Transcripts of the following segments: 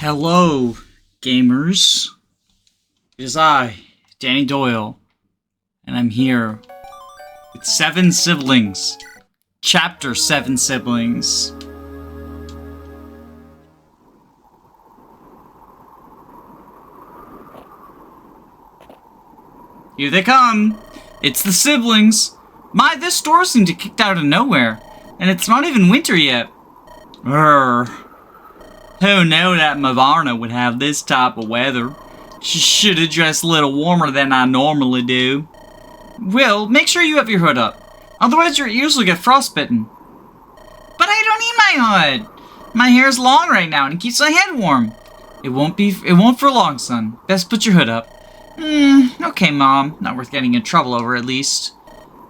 Hello, gamers. It is I, Danny Doyle, and I'm here with 7 siblings. Chapter 7 siblings. Here they come. It's the siblings. This store seemed to kicked out of nowhere, and it's not even winter yet. Who knew that Mavarna would have this type of weather? She should have dressed a little warmer than I normally do. Will, make sure you have your hood up. Otherwise your ears will get frostbitten. But I don't need my hood. My hair is long right now and it keeps my head warm. It won't for long, son. Best put your hood up. Okay, Mom. Not worth getting in trouble over, at least.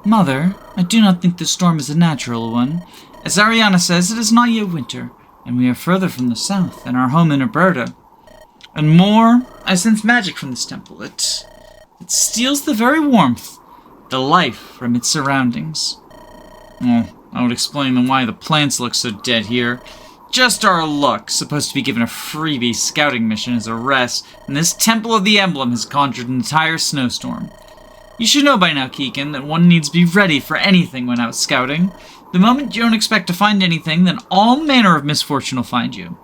Mother, I do not think this storm is a natural one. As Ariana says, it is not yet winter, and we are further from the south than our home in Alberta. And more, I sense magic from this temple. It steals the very warmth, the life from its surroundings. Oh, I would explain then why the plants look so dead here. Just our luck, supposed to be given a freebie scouting mission as a rest, and this Temple of the Emblem has conjured an entire snowstorm. You should know by now, Keegan, that one needs to be ready for anything when out scouting. The moment you don't expect to find anything, then all manner of misfortune will find you.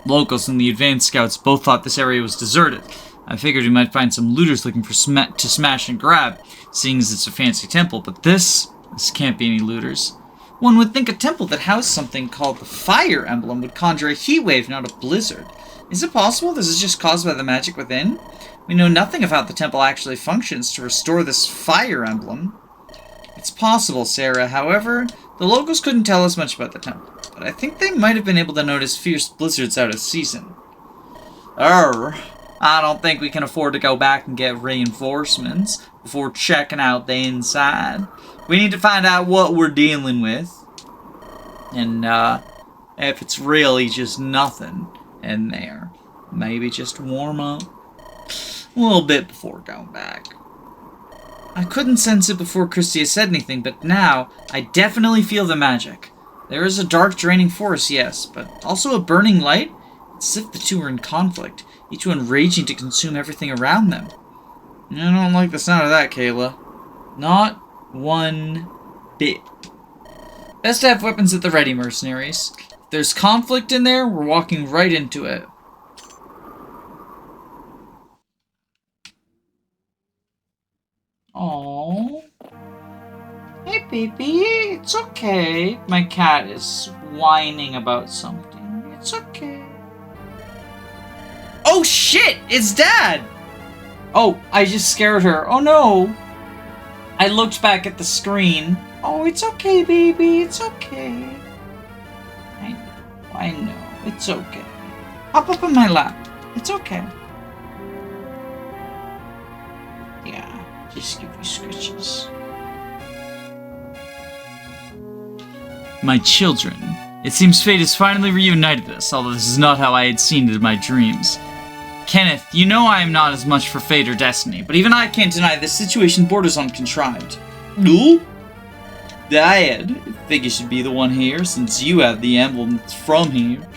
Locals and the advanced scouts both thought this area was deserted. I figured we might find some looters looking for to smash and grab, seeing as it's a fancy temple, but this can't be any looters. One would think a temple that housed something called the Fire Emblem would conjure a heat wave, not a blizzard. Is it possible this is just caused by the magic within? We know nothing of how the temple actually functions to restore this Fire Emblem. It's possible, Sarah. However, the locals couldn't tell us much about the temple, but I think they might have been able to notice fierce blizzards out of season. I don't think we can afford to go back and get reinforcements before checking out the inside. We need to find out what we're dealing with, and if it's really just nothing in there, maybe just warm up a little bit before going back. I couldn't sense it before Christia said anything, but now I definitely feel the magic. There is a dark, draining force, yes, but also a burning light. It's as if the two are in conflict, each one raging to consume everything around them. I don't like the sound of that, Kayla. Not one bit. Best to have weapons at the ready, mercenaries. If there's conflict in there, we're walking right into it. Oh, hey baby, it's okay. My cat is whining about something. It's okay. Oh shit, it's Dad! Oh, I just scared her. Oh no. I looked back at the screen. Oh, it's okay, baby, it's okay. I know, it's okay. Hop up in my lap. It's okay. Yeah. Just give you scratches. My children. It seems fate has finally reunited us, although this is not how I had seen it in my dreams. Kenneth, you know I am not as much for fate or destiny, but even I can't deny this situation borders on contrived. No? Dad, I think you should be the one here, since you have the emblem that's from here.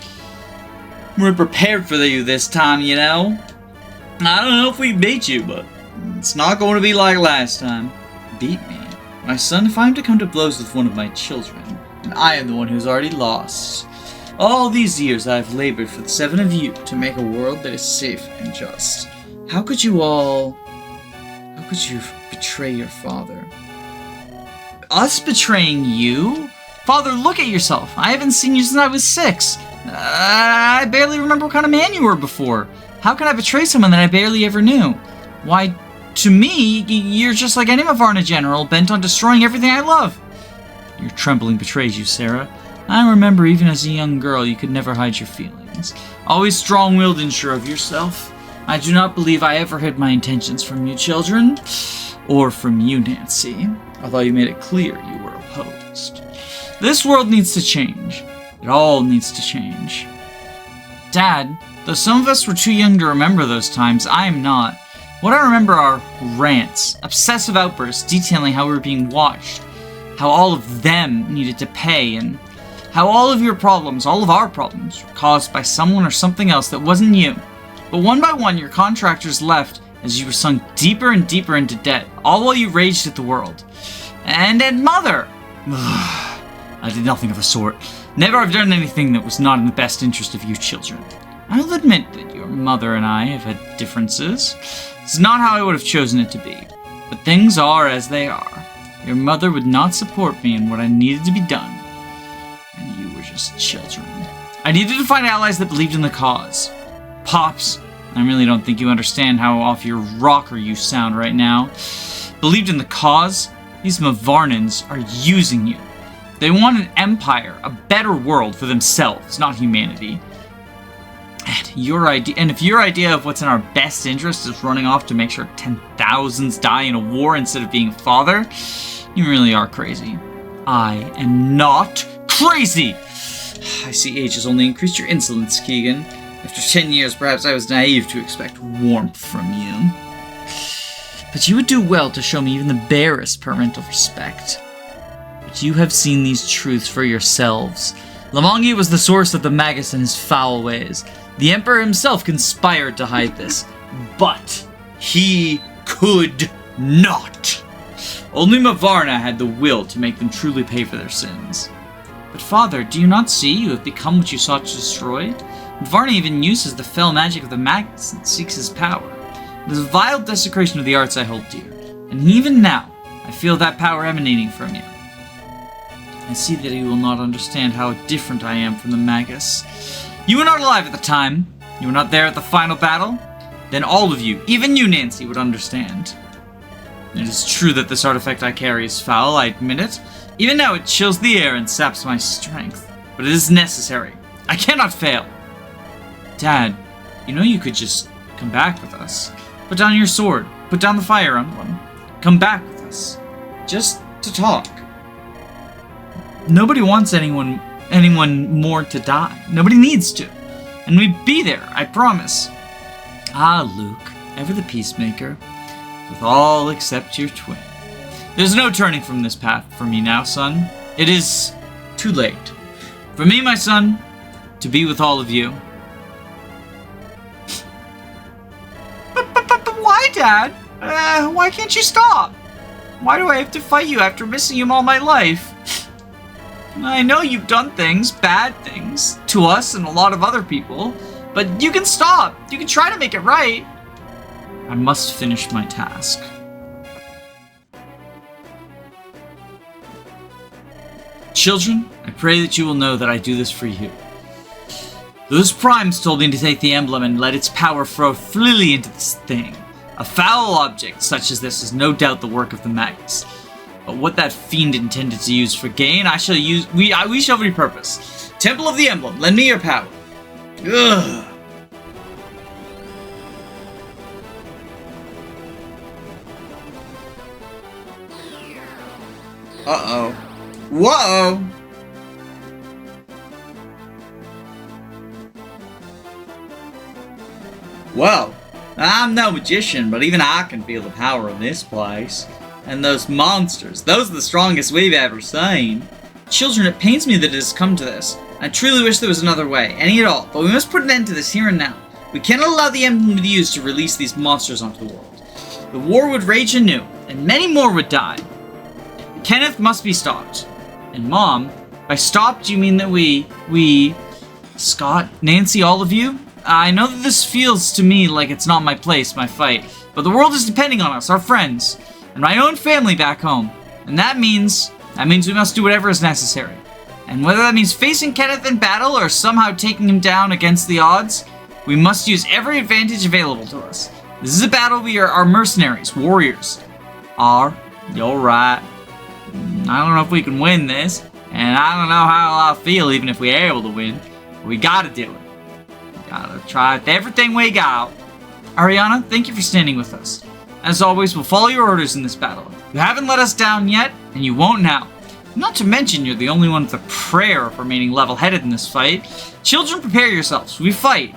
We're prepared for you this time, you know? I don't know if we beat you, but it's not going to be like last time. Beat me? My son, if I am to come to blows with one of my children, and I am the one who's already lost. All these years I have labored for the 7 of you to make a world that is safe and just. How could you betray your father? Us betraying you? Father, look at yourself. I haven't seen you since I was 6. I barely remember what kind of man you were before. How can I betray someone that I barely ever knew? Why, to me, you're just like any Mavarna general, bent on destroying everything I love. Your trembling betrays you, Sarah. I remember even as a young girl, you could never hide your feelings. Always strong-willed and sure of yourself. I do not believe I ever hid my intentions from you, children. Or from you, Nancy. Although you made it clear you were opposed. This world needs to change. It all needs to change. Dad, though some of us were too young to remember those times, I am not. What I remember are rants, obsessive outbursts detailing how we were being watched, how all of them needed to pay, and How all of your problems, all of our problems, were caused by someone or something else that wasn't you. But one by one, your contractors left as you were sunk deeper and deeper into debt, all while you raged at the world. And Mother! I did nothing of the sort. Never have done anything that was not in the best interest of you children. I will admit that your mother and I have had differences. It's not how I would have chosen it to be. But things are as they are. Your mother would not support me in what I needed to be done. And you were just children. I needed to find allies that believed in the cause. Pops, I really don't think you understand how off your rocker you sound right now. Believed in the cause? These Mavarnans are using you. They want an empire, a better world for themselves, not humanity. And if your idea of what's in our best interest is running off to make sure 10,000s die in a war instead of being a father, you really are crazy. I am not crazy! I see age has only increased your insolence, Keegan. After 10 years, perhaps I was naive to expect warmth from you. But you would do well to show me even the barest parental respect. But you have seen these truths for yourselves. Lamongi was the source of the Magus and his foul ways. The Emperor himself conspired to hide this, but he could not. Only Mavarna had the will to make them truly pay for their sins. But Father, do you not see you have become what you sought to destroy? Mavarna even uses the fell magic of the Magus and seeks his power. It is a vile desecration of the arts I hold dear, and even now, I feel that power emanating from you. I see that you will not understand how different I am from the Magus. You were not alive at the time. You were not there at the final battle. Then all of you, even you, Nancy, would understand. It is true that this artifact I carry is foul, I admit it. Even now it chills the air and saps my strength. But it is necessary. I cannot fail. Dad, you know you could just come back with us. Put down your sword. Put down the fire emblem. Come back with us. Just to talk. Nobody wants anyone more to die. Nobody needs to. And we'd be there, I promise. Ah, Luke, ever the peacemaker, with all except your twin. There's no turning from this path for me now, son. It is too late. For me, my son, to be with all of you. But why, Dad? Why can't you stop? Why do I have to fight you after missing him all my life? I know you've done things, bad things, to us and a lot of other people, but you can stop. You can try to make it right. I must finish my task. Children, I pray that you will know that I do this for you. Those primes told me to take the emblem and let its power flow freely into this thing. A foul object such as this is no doubt the work of the Magus. But what that fiend intended to use for gain, we shall repurpose. Temple of the Emblem, lend me your power. Ugh. Uh-oh. Whoa! Well, I'm no magician, but even I can feel the power of this place. And those monsters, those are the strongest we've ever seen. Children, it pains me that it has come to this. I truly wish there was another way, any at all, but we must put an end to this here and now. We cannot allow the emblem to be used to release these monsters onto the world. The war would rage anew, and many more would die. Kenneth must be stopped. And Mom, by stopped you mean that we... Scott, Nancy, all of you? I know that this feels to me like it's not my place, my fight, but the world is depending on us, our friends, and my own family back home. And that means we must do whatever is necessary. And whether that means facing Kenneth in battle or somehow taking him down against the odds, we must use every advantage available to us. This is a battle we are mercenaries, warriors. You're right. I don't know if we can win this, and I don't know how I'll feel even if we're able to win, but we gotta do it. We gotta try with everything we got. Ariana, thank you for standing with us. As always, we'll follow your orders in this battle. You haven't let us down yet, and you won't now. Not to mention, you're the only one with a prayer of remaining level-headed in this fight. Children, prepare yourselves. We fight.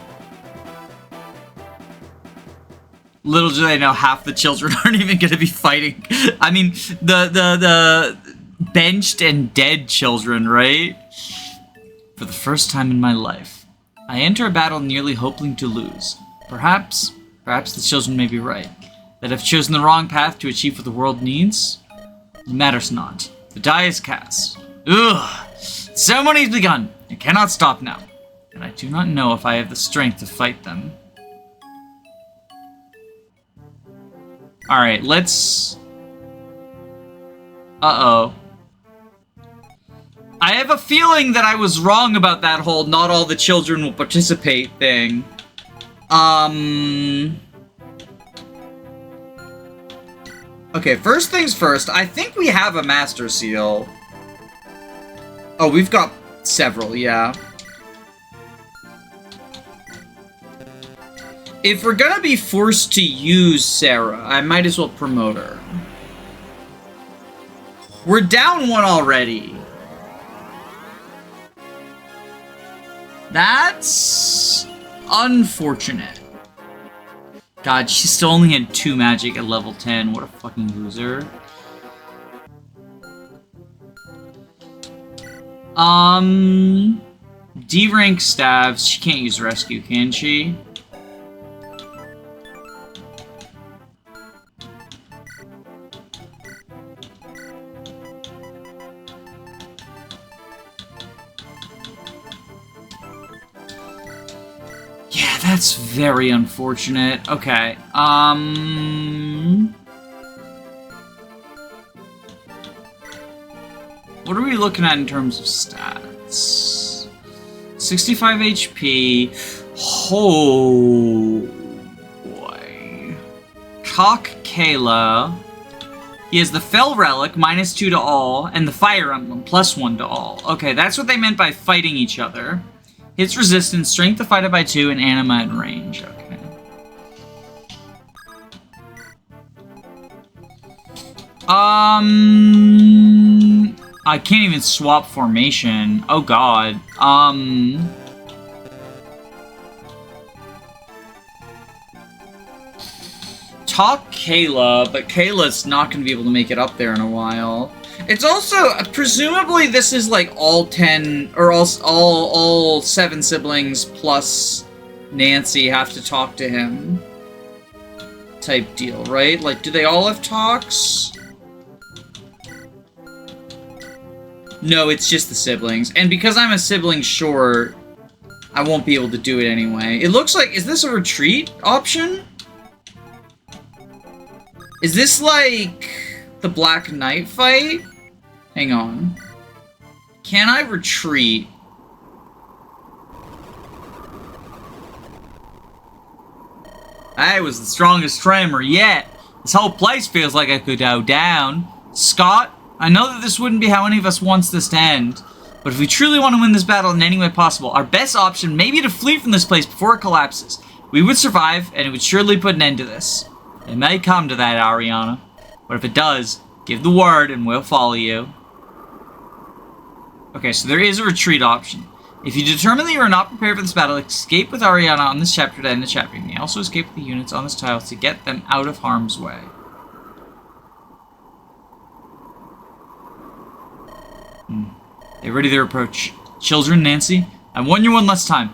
Little do they know, half the children aren't even going to be fighting. I mean, the benched and dead children, right? For the first time in my life, I enter a battle nearly hoping to lose. Perhaps the children may be right. That I've chosen the wrong path to achieve what the world needs? It matters not. The die is cast. Ugh! The ceremony's begun. It cannot stop now. And I do not know if I have the strength to fight them. Alright, let's... Uh-oh. I have a feeling that I was wrong about that whole not all the children will participate thing. Okay, first things first, I think we have a Master Seal. Oh, we've got several, yeah. If we're gonna be forced to use Sarah, I might as well promote her. We're down one already. That's unfortunate. God, she still only had 2 magic at level 10. What a fucking loser. D rank staves. She can't use rescue, can she? That's very unfortunate. Okay, what are we looking at in terms of stats? 65 HP. Oh, boy. Cock Kayla. He has the Fell Relic, -2 to all, and the Fire Emblem, +1 to all. Okay, that's what they meant by fighting each other. Hits resistance, strength divided by 2, and anima and range. Okay. I can't even swap formation. Oh god. Talk Kayla, but Kayla's not gonna be able to make it up there in a while. It's also, presumably this is like all 10, or all 7 siblings plus Nancy have to talk to him. Type deal, right? Like, do they all have talks? No, it's just the siblings. And because I'm a sibling short, I won't be able to do it anyway. It looks like, is this a retreat option? Is this like the Black Knight fight? Hang on. Can I retreat? I was the strongest tremor yet. This whole place feels like I could go down. Scott, I know that this wouldn't be how any of us wants this to end, but if we truly want to win this battle in any way possible, our best option may be to flee from this place before it collapses. We would survive, and it would surely put an end to this. It may come to that, Ariana. But if it does, give the word and we'll follow you. Okay, so there is a retreat option. If you determine that you are not prepared for this battle, escape with Ariana on this chapter to end the chapter. You may also escape with the units on this tile to get them out of harm's way. They ready their approach. Children, Nancy, I warn you one last time.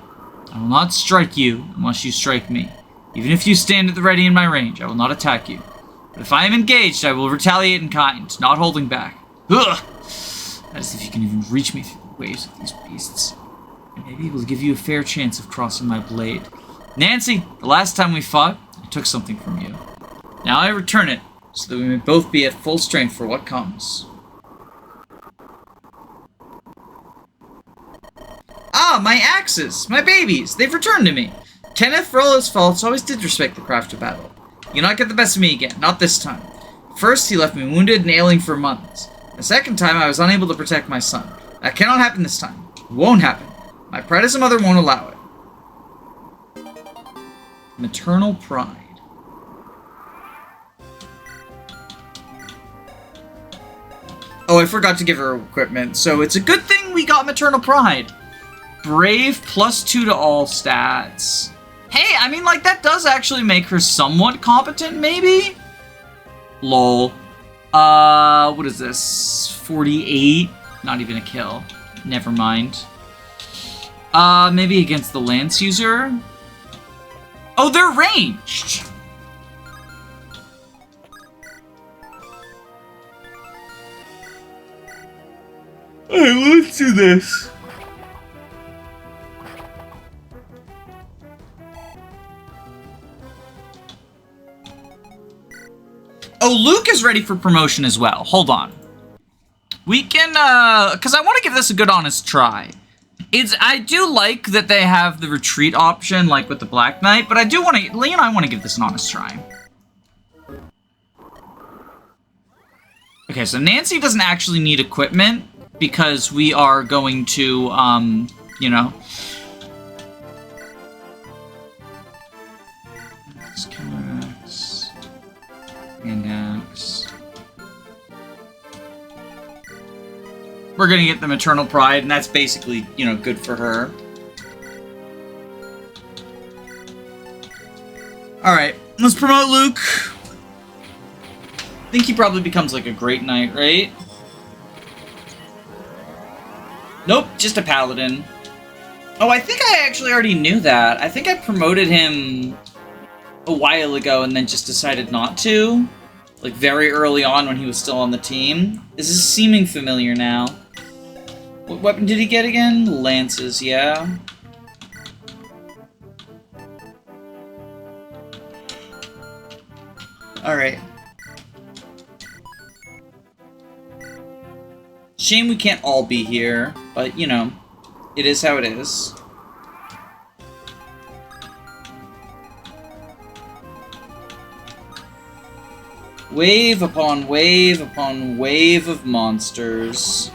I will not strike you unless you strike me. Even if you stand at the ready in my range, I will not attack you. But if I am engaged, I will retaliate in kind, not holding back. Ugh! As if you can even reach me through the waves of these beasts. I may be able to give you a fair chance of crossing my blade. Nancy, the last time we fought, I took something from you. Now I return it, so that we may both be at full strength for what comes. Ah, my axes! My babies! They've returned to me! Kenneth, for all his faults, always did respect the craft of battle. You cannot get the best of me again, not this time. First, he left me wounded and ailing for months. The second time, I was unable to protect my son. That cannot happen this time. It won't happen. My pride as a mother won't allow it. Maternal pride. Oh, I forgot to give her equipment, so it's a good thing we got maternal pride. Brave, +2 to all stats. Hey, I mean, like, that does actually make her somewhat competent, maybe? Lol. What is this? 48? Not even a kill. Never mind. Maybe against the Lance user? Oh, they're ranged! Alright, let's do this. Oh, Luke is ready for promotion as well. Hold on. We can, because I want to give this a good honest try. I do like that they have the retreat option, like with the Black Knight, but I do want to, I want to give this an honest try. Okay, so Nancy doesn't actually need equipment, because we are going to, you know... Index. We're gonna get the Maternal Pride, and that's basically, you know, good for her. Alright, let's promote Luke. I think he probably becomes like a Great Knight, right? Nope, just a Paladin. Oh, I think I actually already knew that. I think I promoted him a while ago and then just decided not to. Like, very early on when he was still on the team. This is seeming familiar now. What weapon did he get again? Lances, yeah. Alright. Shame we can't all be here, but, you know, it is how it is. Wave upon wave upon wave of monsters.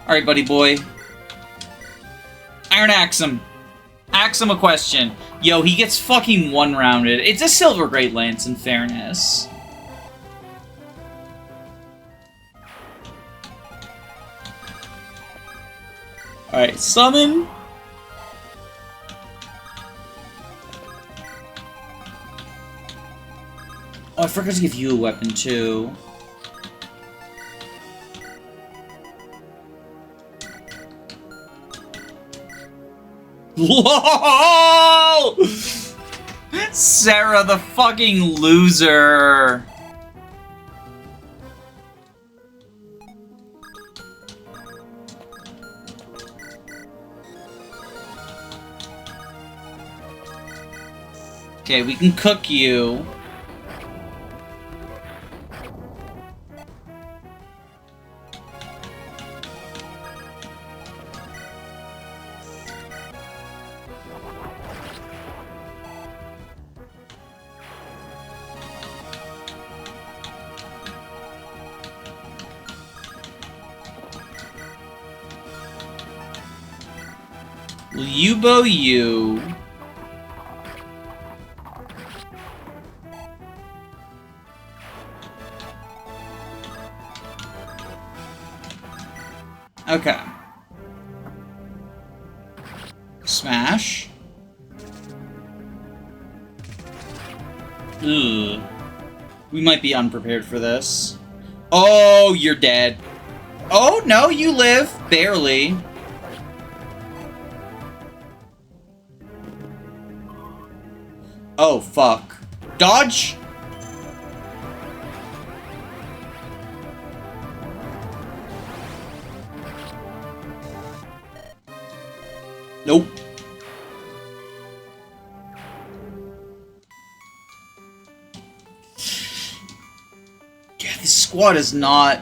Alright, buddy boy. Iron Axe him. Axe him a question. Yo, he gets fucking one-rounded. It's a Silver Great Lance, in fairness. Alright, summon. Oh, I forgot to give you a weapon, too. Whoa! Sarah, the fucking loser. Okay, we can cook you. Yubo you. Okay. Smash. Ugh. We might be unprepared for this. Oh, you're dead. Oh, no, you live. Barely. Oh, fuck. Dodge? Nope. Yeah, this squad is not...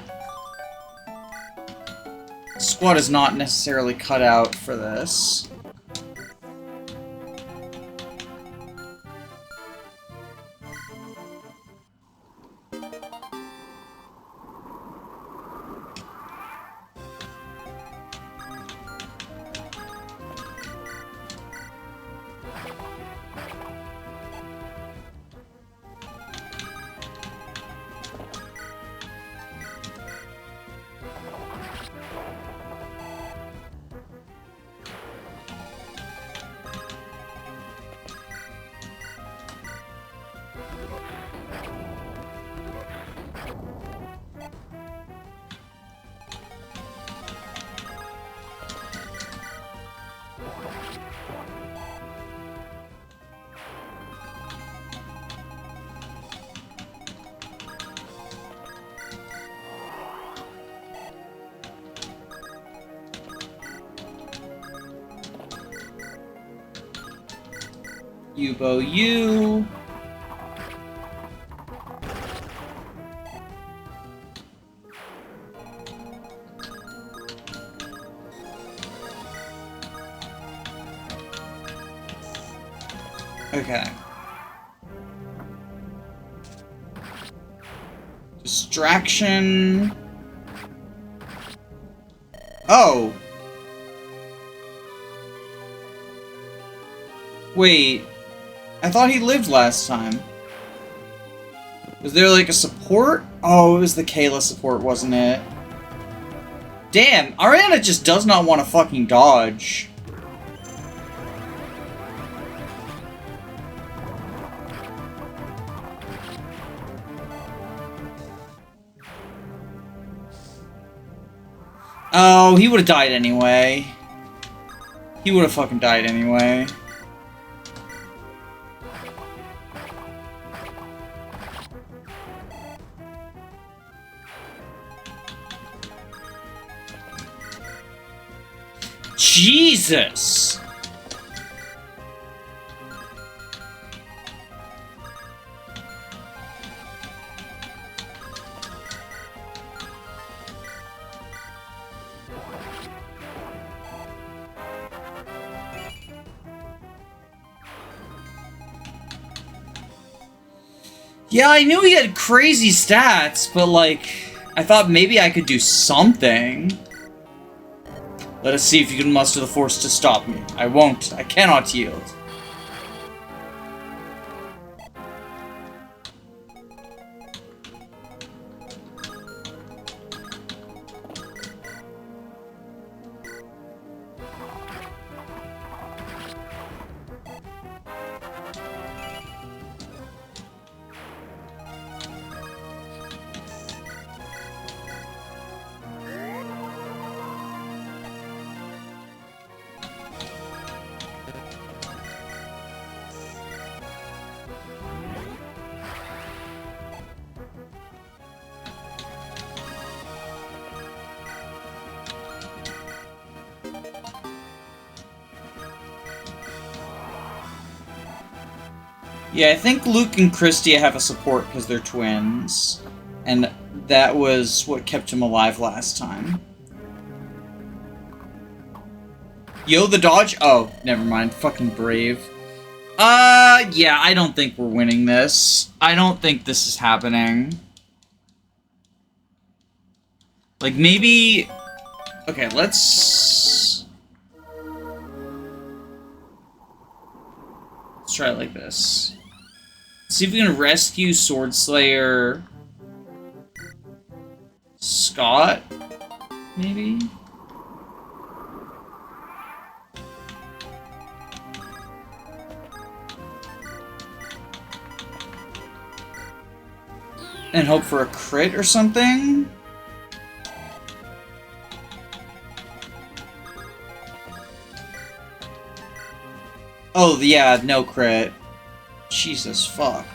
Squad is not necessarily cut out for this. Yubo you. Okay. Distraction. Oh. Wait. I thought he lived last time. Was there like a support? Oh, it was the Kayla support, wasn't it? Damn, Ariana just does not want to fucking dodge. Oh, he would have died anyway. He would have fucking died anyway. Jesus! Yeah, I knew he had crazy stats, but like, I thought maybe I could do something. Let us see if you can muster the force to stop me. I won't. I cannot yield. Yeah, I think Luke and Christia have a support because they're twins. And that was what kept him alive last time. Yo, the dodge? Oh, never mind. Fucking brave. Yeah, I don't think we're winning this. I don't think this is happening. Like, maybe... Okay, let's try it like this. See if we can rescue Swordslayer Scott, maybe? And hope for a crit or something? Oh, yeah, no crit. Jesus, fuck.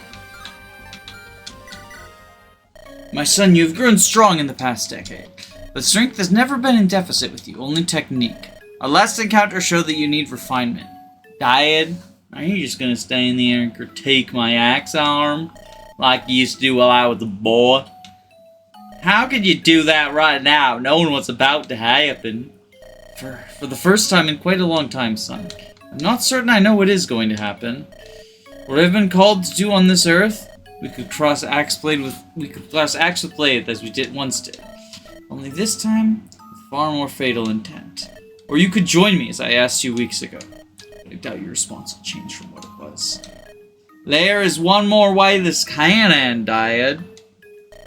My son, you have grown strong in the past decade, but strength has never been in deficit with you, only technique. Our last encounter showed that you need refinement. Dyad, are you just gonna stay in the air and critique my axe arm, like you used to do while I was a boy? How could you do that right now, knowing what's about to happen? For the first time in quite a long time, son. I'm not certain I know what is going to happen. What I've been called to do on this earth, we could cross axe with blade as we once did. Only this time, with far more fatal intent. Or you could join me as I asked you weeks ago. But I doubt your response will change from what it was. There is one more way this can end, Dyad.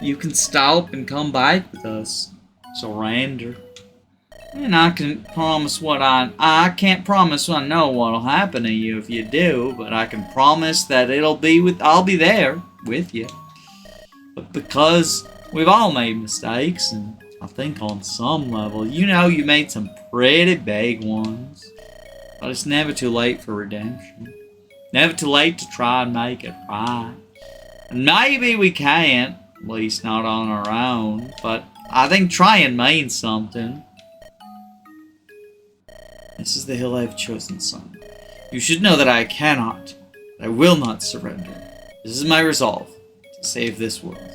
You can stop and come back with us. Surrender. And I can promise I can't promise I know what'll happen to you if you do, but I can promise that I'll be there with you. But because we've all made mistakes, and I think on some level, you know you made some pretty big ones. But it's never too late for redemption. Never too late to try and make it right. And maybe we can't, at least not on our own, but I think trying means something. This is the hill I have chosen, son. You should know that I cannot I will not surrender. This is my resolve, to save this world.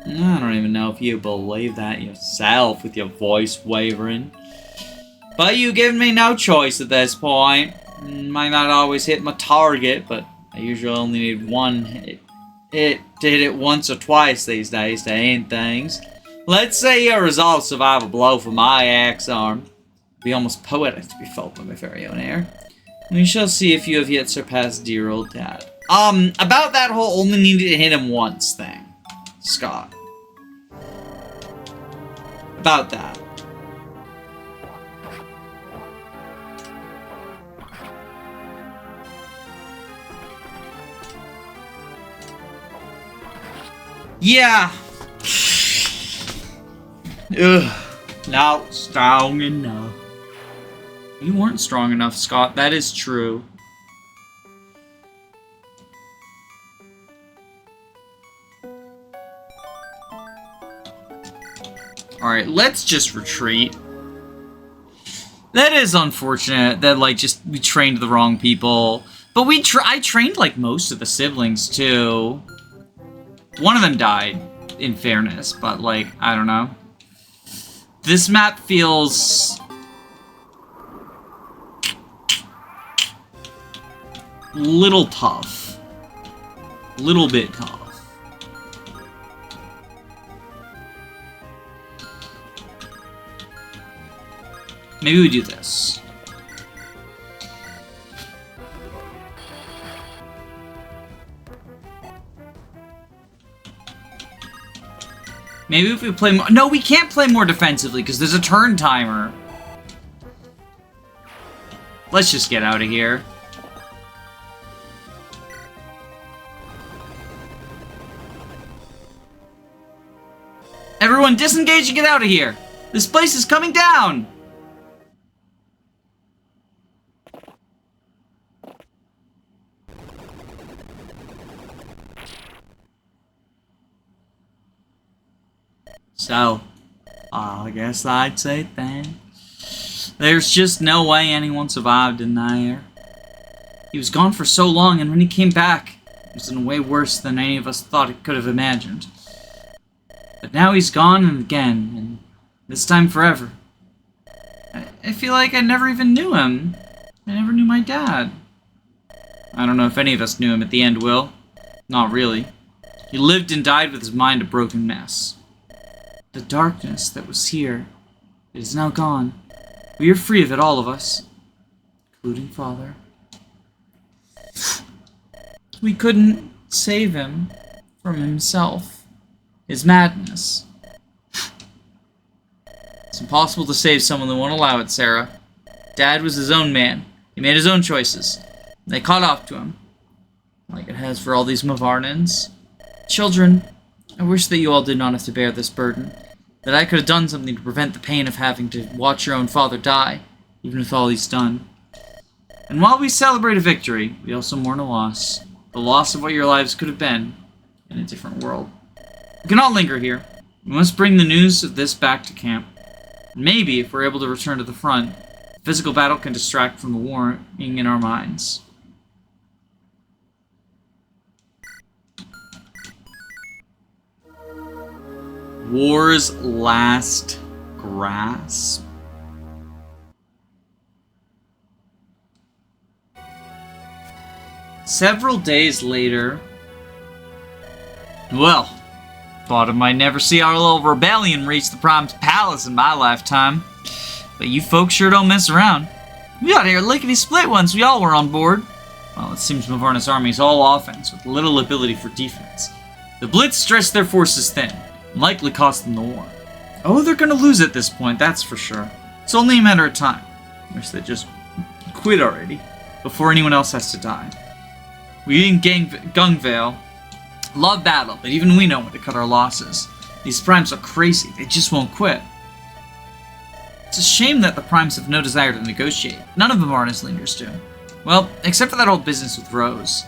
I don't even know if you believe that yourself with your voice wavering. But you've given me no choice at this point. Might not always hit my target, but I usually only need one hit. It did it once or twice these days to end things. Let's say your resolve to survive a blow from my axe arm. It'd be almost poetic to be felt by my very own air. We shall see if you have yet surpassed dear old dad. About that whole only needed to hit him once thing, Scott. About that. Yeah. Ugh. Not strong enough. You weren't strong enough, Scott. That is true. Alright, let's just retreat. That is unfortunate that, like, we trained the wrong people. But I trained, like, most of the siblings, too. One of them died, in fairness, but, like, I don't know. This map feels little tough. Little bit tough. Maybe we do this. Maybe if we play more... No, we can't play more defensively because there's a turn timer. Let's just get out of here. Everyone disengage and get out of here. This place is coming down. So, I guess I'd say thanks. There's just no way anyone survived in there. He was gone for so long, and when he came back, it was in a way worse than any of us thought it could have imagined. But now he's gone and again, and this time forever. I feel like I never even knew him. I never knew my dad. I don't know if any of us knew him at the end, Will. Not really. He lived and died with his mind a broken mess. The darkness that was here, it is now gone. We are free of it, all of us. Including Father. We couldn't save him from himself. His madness. It's impossible to save someone that won't allow it, Sarah. Dad was his own man. He made his own choices. They caught up to him. Like it has for all these Mavarnans. Children, I wish that you all did not have to bear this burden. That I could have done something to prevent the pain of having to watch your own father die, even with all he's done. And while we celebrate a victory, we also mourn a loss. The loss of what your lives could have been in a different world. We cannot linger here. We must bring the news of this back to camp. And maybe, if we're able to return to the front, physical battle can distract from the warring in our minds. War's last grasp. Several days later... Well, thought I might never see our little rebellion reach the Prime's palace in my lifetime. But you folks sure don't mess around. We got here lickety-split once we all were on board. Well, it seems Mavarna's army is all offense with little ability for defense. The Blitz stretched their forces thin. Likely cost them the war. Oh, they're gonna lose at this point, that's for sure. It's only a matter of time. Wish they'd just quit already, before anyone else has to die. We in Gungvale love battle, but even we know when to cut our losses. These Primes are crazy, they just won't quit. It's a shame that the Primes have no desire to negotiate. None of Mavarna's leaders do. Well, except for that old business with Rose.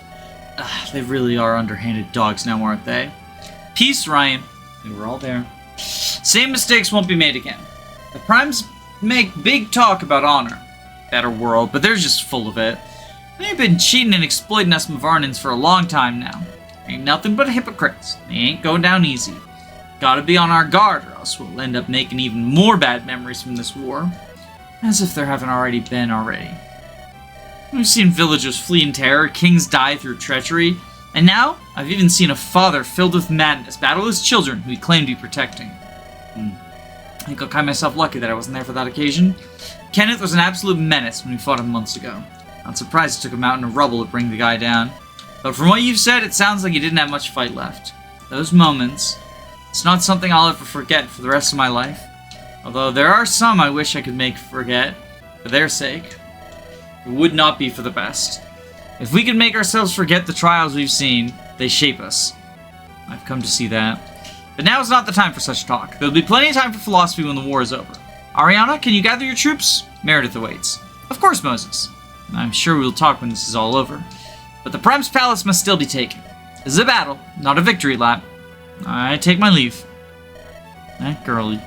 They really are underhanded dogs now, aren't they? Peace, Ryan. We were all there. Same mistakes won't be made again. The Primes make big talk about honor. Better world, but they're just full of it. They've been cheating and exploiting us Mavarnans for a long time now. Ain't nothing but hypocrites. They ain't going down easy. Gotta be on our guard or else we'll end up making even more bad memories from this war. As if there haven't already been already. We've seen villagers flee in terror, kings die through treachery, and now I've even seen a father filled with madness battle his children who he claimed to be protecting. I think I'll count myself lucky that I wasn't there for that occasion. Kenneth was an absolute menace when we fought him months ago. Not surprised it took a mountain of rubble to bring the guy down. But from what you've said, it sounds like he didn't have much fight left. Those moments, it's not something I'll ever forget for the rest of my life. Although there are some I wish I could make forget, for their sake. It would not be for the best. If we could make ourselves forget the trials we've seen, they shape us. I've come to see that. But now is not the time for such talk. There'll be plenty of time for philosophy when the war is over. Ariana, can you gather your troops? Meredith awaits. Of course, Moses. I'm sure we'll talk when this is all over. But the Prime's palace must still be taken. This is a battle, not a victory lap. I take my leave. That girlie.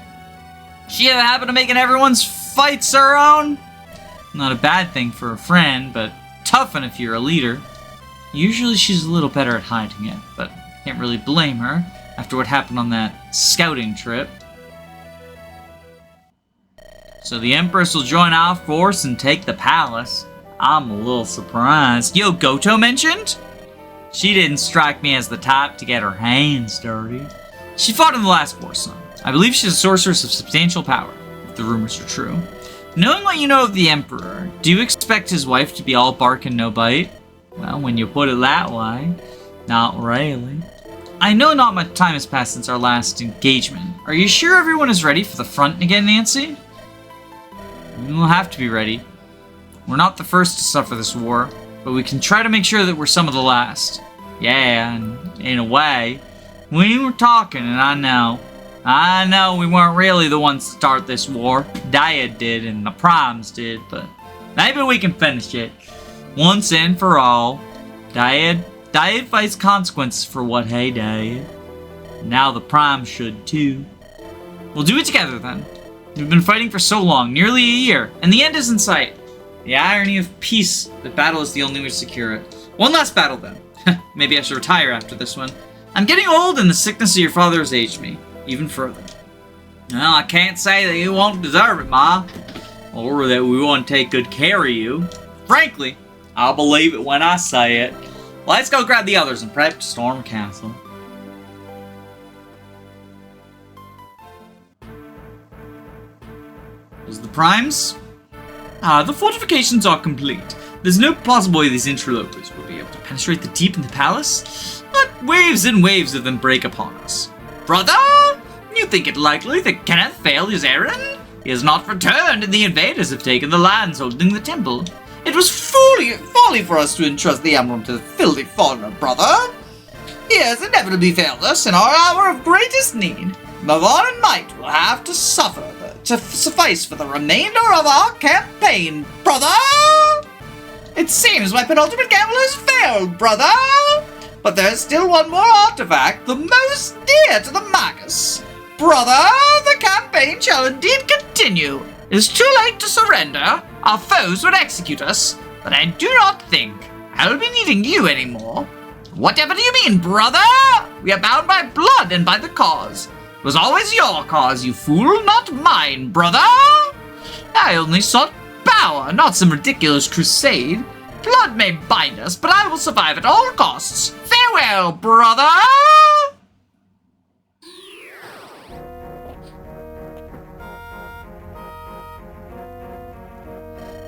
She have a habit of making everyone's fights her own? Not a bad thing for a friend, but tough one if you're a leader. Usually she's a little better at hiding it, but can't really blame her after what happened on that scouting trip. So the Empress will join our force and take the palace. I'm a little surprised. Yo, Goto mentioned? She didn't strike me as the type to get her hands dirty. She fought in the last war, son. I believe she's a sorceress of substantial power, if the rumors are true. Knowing what you know of the Emperor, do you expect his wife to be all bark and no bite? Well, when you put it that way, not really. I know not much time has passed since our last engagement. Are you sure everyone is ready for the front again, Nancy? We'll have to be ready. We're not the first to suffer this war, but we can try to make sure that we're some of the last. Yeah, and in a way, we were talking, and I know we weren't really the ones to start this war. Dyad did, and the Primes did, but maybe we can finish it. Once and for all. Dyad fights consequences for what he did. Now the Primes should too. We'll do it together then. We've been fighting for so long, nearly a year, and the end is in sight. The irony of peace, that battle is the only way to secure it. One last battle then. Maybe I should retire after this one. I'm getting old and the sickness of your father has aged me even further. Well, I can't say that you won't deserve it, Ma. Or that we won't take good care of you. Frankly, I'll believe it when I say it. Let's go grab the others and prep to storm castle. Is the Primes? The fortifications are complete. There's no possible way these interlopers will be able to penetrate the deep in the palace. But waves and waves of them break upon us. Brother, you think it likely that Kenneth failed his errand? He has not returned, and the invaders have taken the lands holding the temple. It was folly for us to entrust the emerald to the filthy foreigner, brother. He has inevitably failed us in our hour of greatest need. Mavarn and might will have to suffer to suffice for the remainder of our campaign, brother! It seems my penultimate gamble has failed, brother! But there's still one more artifact, the most dear to the Magus. Brother, the campaign shall indeed continue. It is too late to surrender. Our foes would execute us, but I do not think I'll be needing you anymore. Whatever do you mean, brother? We are bound by blood and by the cause. It was always your cause, you fool, not mine, brother! I only sought power, not some ridiculous crusade. Blood may bind us, but I will survive at all costs. Farewell, brother!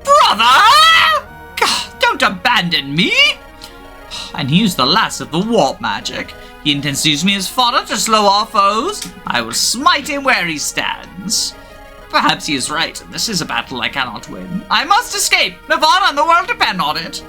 Brother! God, don't abandon me! And he used the last of the warp magic. He intends to use me as fodder to slow our foes. I will smite him where he stands. Perhaps he is right, and this is a battle I cannot win. I must escape. Mavarn and the world depend on it.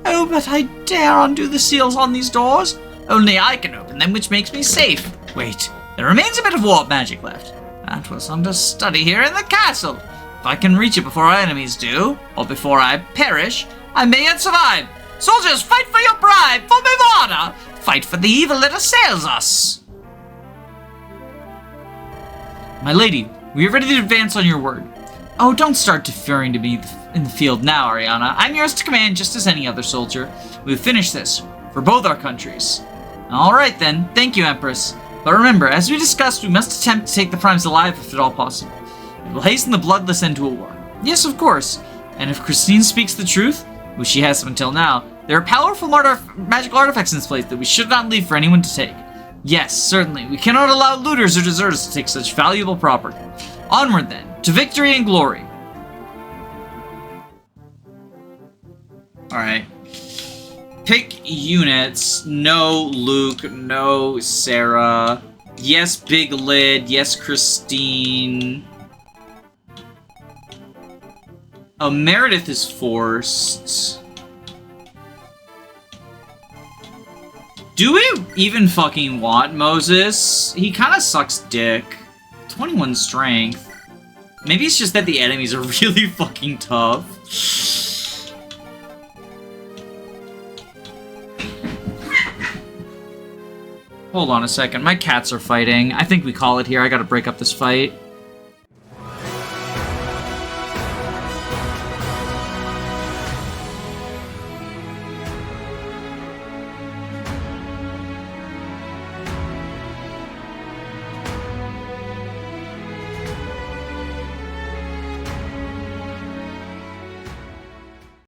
Oh, but I dare undo the seals on these doors. Only I can open them, which makes me safe. Wait, there remains a bit of warp magic left. That was under study here in the castle. If I can reach it before our enemies do, or before I perish, I may yet survive. Soldiers, fight for your pride, for Mavarna! Fight for the evil that assails us! My lady, we are ready to advance on your word. Oh, don't start deferring to me in the field now, Ariana. I'm yours to command just as any other soldier. We've finished this, for both our countries. Alright then, thank you, Empress. But remember, as we discussed, we must attempt to take the Primes alive if at all possible. It will hasten the bloodless end to a war. Yes, of course. And if Christine speaks the truth, which she has up until now, there are powerful magical artifacts in this place that we should not leave for anyone to take. Yes, certainly. We cannot allow looters or deserters to take such valuable property. Onward then, to victory and glory. Alright. Pick units. No Luke, no Sarah. Yes, Big Lid. Yes, Christine. Oh, Meredith is forced. Do we even fucking want Moses? He kind of sucks dick. 21 strength. Maybe it's just that the enemies are really fucking tough. Hold on a second. My cats are fighting. I think we call it here. I gotta break up this fight.